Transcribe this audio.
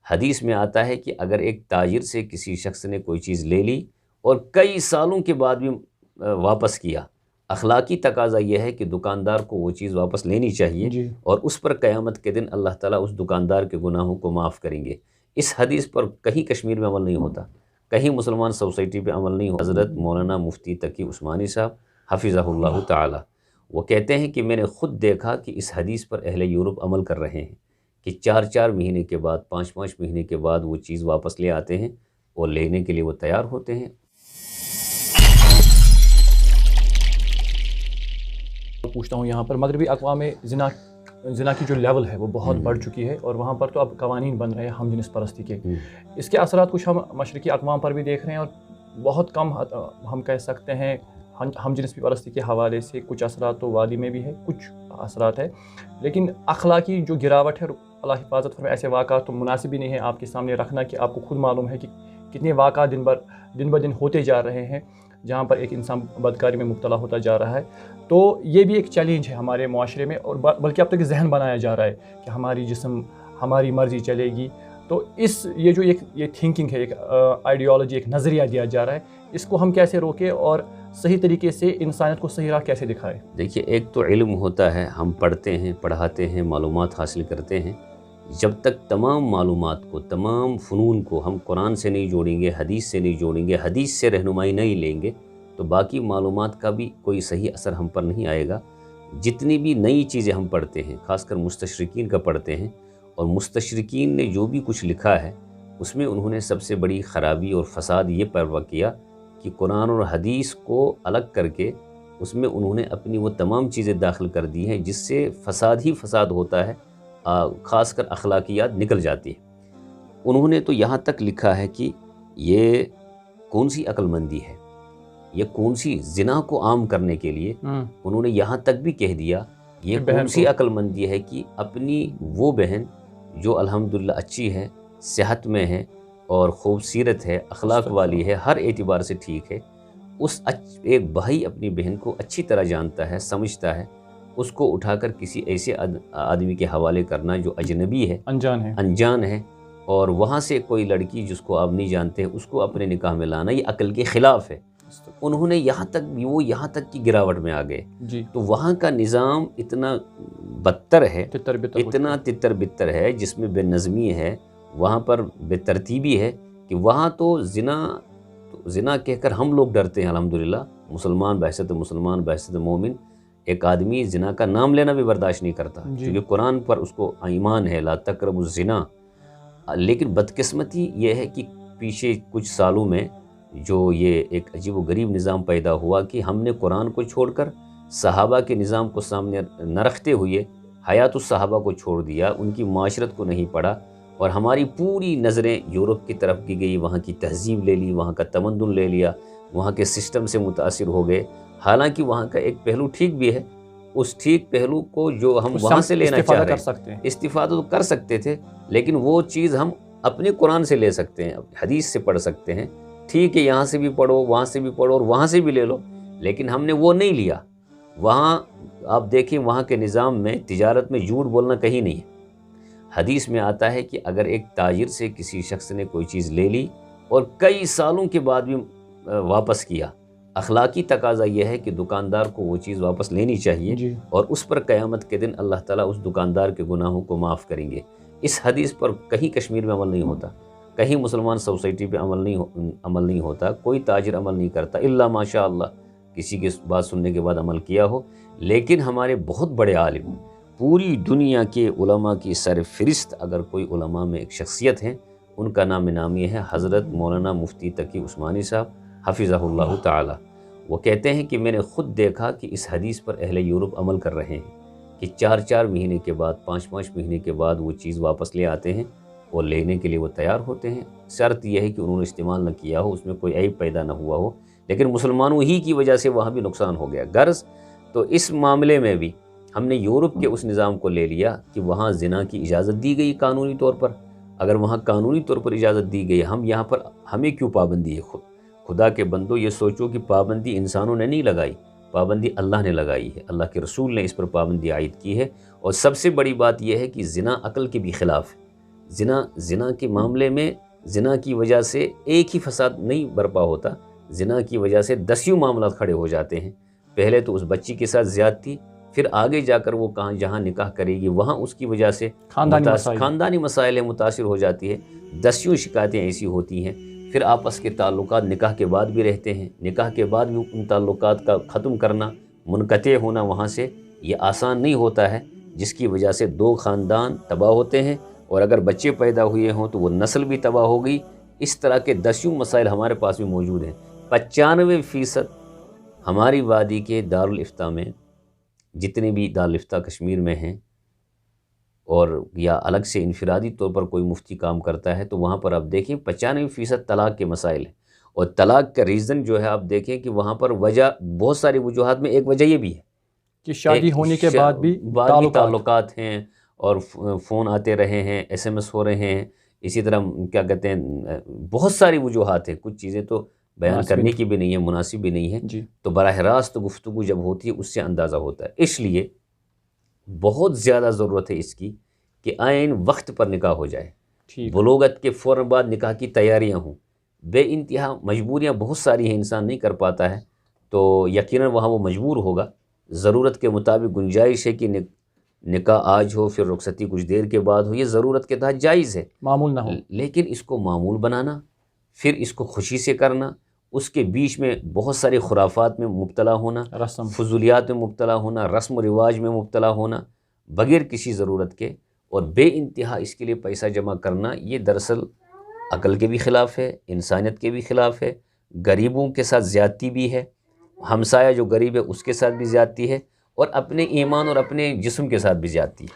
حدیث میں آتا ہے کہ اگر ایک تاجر سے کسی شخص نے کوئی چیز لے لی اور کئی سالوں کے بعد بھی واپس کیا، اخلاقی تقاضا یہ ہے کہ دکاندار کو وہ چیز واپس لینی چاہیے جی اور اس پر قیامت کے دن اللہ تعالیٰ اس دکاندار کے گناہوں کو معاف کریں گے۔ اس حدیث پر کہیں کشمیر میں عمل نہیں ہوتا، کہیں مسلمان سوسائٹی پہ عمل نہیں ہوتا۔ حضرت مولانا مفتی تقی عثمانی صاحب حفظہ اللہ تعالی، وہ کہتے ہیں کہ میں نے خود دیکھا کہ اس حدیث پر اہل یورپ عمل کر رہے ہیں کہ 4 مہینے کے بعد 5 مہینے کے بعد وہ چیز واپس لے آتے ہیں اور لینے کے لیے وہ تیار ہوتے ہیں۔ پوچھتا ہوں، یہاں پر مغربی اقوام میں زنا کی جو لیول ہے وہ بہت بڑھ چکی ہے، اور وہاں پر تو اب قوانین بن رہے ہیں ہم جنس پرستی کے۔ اس کے اثرات کچھ ہم مشرقی اقوام پر بھی دیکھ رہے ہیں، اور بہت کم ہم کہہ سکتے ہیں ہم جنس پرستی کے حوالے سے کچھ اثرات تو وادی میں بھی ہے، کچھ اثرات ہے، لیکن اخلاقی جو گراوٹ ہے، اللہ حفاظت فرمائے، ایسے واقعات تو مناسب ہی نہیں ہے آپ کے سامنے رکھنا، کہ آپ کو خود معلوم ہے کہ کتنے واقعات دن بہ دن ہوتے جا رہے ہیں جہاں پر ایک انسان بدکاری میں مبتلا ہوتا جا رہا ہے۔ تو یہ بھی ایک چیلنج ہے ہمارے معاشرے میں، اور بلکہ اب تک ذہن بنایا جا رہا ہے کہ ہماری جسم ہماری مرضی چلے گی۔ تو یہ جو یہ تھنکنگ ہے، ایک آئیڈیالوجی، ایک نظریہ دیا جا رہا ہے، اس کو ہم کیسے روکیں اور صحیح طریقے سے انسانیت کو صحیح راہ کیسے دکھائیں؟ دیکھیے، ایک تو علم ہوتا ہے، ہم پڑھتے ہیں، پڑھاتے ہیں، معلومات حاصل کرتے ہیں۔ جب تک تمام معلومات کو، تمام فنون کو ہم قرآن سے نہیں جوڑیں گے، حدیث سے نہیں جوڑیں گے، حدیث سے رہنمائی نہیں لیں گے، تو باقی معلومات کا بھی کوئی صحیح اثر ہم پر نہیں آئے گا۔ جتنی بھی نئی چیزیں ہم پڑھتے ہیں، خاص کر مستشرقین کا پڑھتے ہیں، اور مستشرقین نے جو بھی کچھ لکھا ہے اس میں انہوں نے سب سے بڑی خرابی اور فساد یہ پیدا کیا کہ قرآن اور حدیث کو الگ کر کے اس میں انہوں نے اپنی وہ تمام چیزیں داخل کر دی ہیں جس سے فساد ہی فساد ہوتا ہے، خاص کر اخلاقیات نکل جاتی ہے۔ انہوں نے تو یہاں تک لکھا ہے کہ یہ کون سی عقل مندی ہے، یہ کون سی زنا کو عام کرنے کے لیے انہوں نے یہاں تک بھی کہہ دیا یہ کون سی عقل مندی ہے کہ اپنی وہ بہن جو الحمدللہ اچھی ہے، صحت میں ہے اور خوبصورت ہے، اخلاق والی ہے، ہر اعتبار سے ٹھیک ہے، اس ایک بھائی اپنی بہن کو اچھی طرح جانتا ہے، سمجھتا ہے، اس کو اٹھا کر کسی ایسے آدمی کے حوالے کرنا جو اجنبی ہے، انجان ہے، اور وہاں سے کوئی لڑکی جس کو آپ نہیں جانتے اس کو اپنے نکاح میں لانا، یہ عقل کے خلاف ہے۔ انہوں نے یہاں تک کی گراوٹ میں آ گئے۔ تو وہاں کا نظام اتنا بدتر ہے، اتنا تتر بتر ہے، جس میں بے نظمی ہے، وہاں پر بے ترتیبی ہے، کہ وہاں تو زنا کہہ کر ہم لوگ ڈرتے ہیں۔ الحمدللہ مسلمان بحیثیت مسلمان، بحیثیت مومن، ایک آدمی زنا کا نام لینا بھی برداشت نہیں کرتا، کیونکہ قرآن پر اس کو ایمان ہے، لا تقربوا الزنا۔ لیکن بدقسمتی یہ ہے کہ پیچھے کچھ سالوں میں جو یہ ایک عجیب و غریب نظام پیدا ہوا کہ ہم نے قرآن کو چھوڑ کر صحابہ کے نظام کو سامنے نہ رکھتے ہوئے حیات الصحابہ کو چھوڑ دیا، ان کی معاشرت کو نہیں پڑھا، اور ہماری پوری نظریں یورپ کی طرف کی گئی، وہاں کی تہذیب لے لی، وہاں کا تمدن لے لیا، وہاں کے سسٹم سے متاثر ہو گئے۔ حالانکہ وہاں کا ایک پہلو ٹھیک بھی ہے، اس ٹھیک پہلو کو جو ہم وہاں سے لینا چاہ رہے ہیں، استفادہ تو کر سکتے تھے، لیکن وہ چیز ہم اپنے قرآن سے لے سکتے ہیں، حدیث سے پڑھ سکتے ہیں۔ ٹھیک ہے، یہاں سے بھی پڑھو، وہاں سے بھی پڑھو، اور وہاں سے بھی لے لو، لیکن ہم نے وہ نہیں لیا۔ وہاں آپ دیکھیں، وہاں کے نظام میں تجارت میں جھوٹ بولنا کہیں نہیں ہے۔ حدیث میں آتا ہے کہ اگر ایک تاجر سے کسی شخص نے کوئی چیز لے لی اور کئی سالوں کے بعد بھی واپس کیا، اخلاقی تقاضا یہ ہے کہ دکاندار کو وہ چیز واپس لینی چاہیے اور اس پر قیامت کے دن اللہ تعالیٰ اس دکاندار کے گناہوں کو معاف کریں گے۔ اس حدیث پر کہیں کشمیر میں عمل نہیں ہوتا، کہیں مسلمان سوسائٹی پہ عمل نہیں ہوتا، کوئی تاجر عمل نہیں کرتا، الا ماشاء اللہ کسی کی بات سننے کے بعد عمل کیا ہو۔ لیکن ہمارے بہت بڑے عالم، پوری دنیا کے علماء کی سر فہرست اگر کوئی علماء میں ایک شخصیت ہے، ان کا نام نامی ہے حضرت مولانا مفتی تقی عثمانی صاحب حفظہ اللہ تعالی۔ وہ کہتے ہیں کہ میں نے خود دیکھا کہ اس حدیث پر اہل یورپ عمل کر رہے ہیں کہ 4 مہینے کے بعد 5 مہینے کے بعد وہ چیز واپس لے آتے ہیں اور لینے کے لیے وہ تیار ہوتے ہیں۔ شرط یہ ہے کہ انہوں نے استعمال نہ کیا ہو، اس میں کوئی عیب پیدا نہ ہوا ہو، لیکن مسلمانوں ہی کی وجہ سے وہاں بھی نقصان ہو گیا۔ غرض تو اس معاملے میں بھی ہم نے یورپ کے اس نظام کو لے لیا کہ وہاں زنا کی اجازت دی گئی قانونی طور پر۔ اگر وہاں قانونی طور پر اجازت دی گئی، ہم یہاں پر ہمیں کیوں پابندی ہے؟ خدا کے بندو یہ سوچو کہ پابندی انسانوں نے نہیں لگائی، پابندی اللہ نے لگائی ہے، اللہ کے رسول نے اس پر پابندی عائد کی ہے۔ اور سب سے بڑی بات یہ ہے کہ زنا عقل کے بھی خلاف ہے، زنا کے معاملے میں زنا کی وجہ سے ایک ہی فساد نہیں برپا ہوتا، زنا کی وجہ سے 10 معاملات کھڑے ہو جاتے ہیں۔ پہلے تو اس بچی کے ساتھ زیادتی، پھر آگے جا کر وہ جہاں نکاح کرے گی وہاں اس کی وجہ سے خاندانی مسائل متاثر ہو جاتی ہے، 10 شکایتیں ایسی ہوتی ہیں۔ پھر آپس کے تعلقات نکاح کے بعد بھی رہتے ہیں، نکاح کے بعد بھی ان تعلقات کا ختم کرنا، منقطع ہونا وہاں سے یہ آسان نہیں ہوتا ہے، جس کی وجہ سے 2 خاندان تباہ ہوتے ہیں، اور اگر بچے پیدا ہوئے ہوں تو وہ نسل بھی تباہ ہو گئی۔ اس طرح کے 10 مسائل ہمارے پاس بھی موجود ہیں۔ 95% ہماری وادی کے دارالافتاء میں، جتنے بھی دارالافتاء کشمیر میں ہیں، اور یا الگ سے انفرادی طور پر کوئی مفتی کام کرتا ہے، تو وہاں پر آپ دیکھیں 95% طلاق کے مسائل ہیں، اور طلاق کا ریزن جو ہے آپ دیکھیں کہ وہاں پر وجہ بہت ساری وجوہات میں ایک وجہ یہ بھی ہے کہ شادی ہونے کے بعد بھی تعلقات ہیں، اور فون آتے رہے ہیں، SMS ہو رہے ہیں، اسی طرح کیا کہتے ہیں بہت ساری وجوہات ہیں، کچھ چیزیں تو بیان کرنے کی بھی نہیں ہے، مناسب بھی نہیں ہے، تو براہ راست گفتگو جب ہوتی ہے اس سے اندازہ ہوتا ہے۔ اس لیے بہت زیادہ ضرورت ہے اس کی کہ عین وقت پر نکاح ہو جائے، بلوغت کے فوراً بعد نکاح کی تیاریاں ہوں۔ بے انتہا مجبوریاں بہت ساری ہیں، انسان نہیں کر پاتا ہے، تو یقیناً وہاں وہ مجبور ہوگا، ضرورت کے مطابق گنجائش ہے کہ نکاح آج ہو پھر رخصتی کچھ دیر کے بعد ہو، یہ ضرورت کے تحت جائز ہے، معمول نہ ہو، لیکن اس کو معمول بنانا، پھر اس کو خوشی سے کرنا، اس کے بیچ میں بہت سارے خرافات میں مبتلا ہونا، فضولیات میں مبتلا ہونا، رسم و رواج میں مبتلا ہونا بغیر کسی ضرورت کے، اور بے انتہا اس کے لیے پیسہ جمع کرنا، یہ دراصل عقل کے بھی خلاف ہے، انسانیت کے بھی خلاف ہے، غریبوں کے ساتھ زیادتی بھی ہے، ہمسایہ جو غریب ہے اس کے ساتھ بھی زیادتی ہے، اور اپنے ایمان اور اپنے جسم کے ساتھ بھی زیادتی ہے۔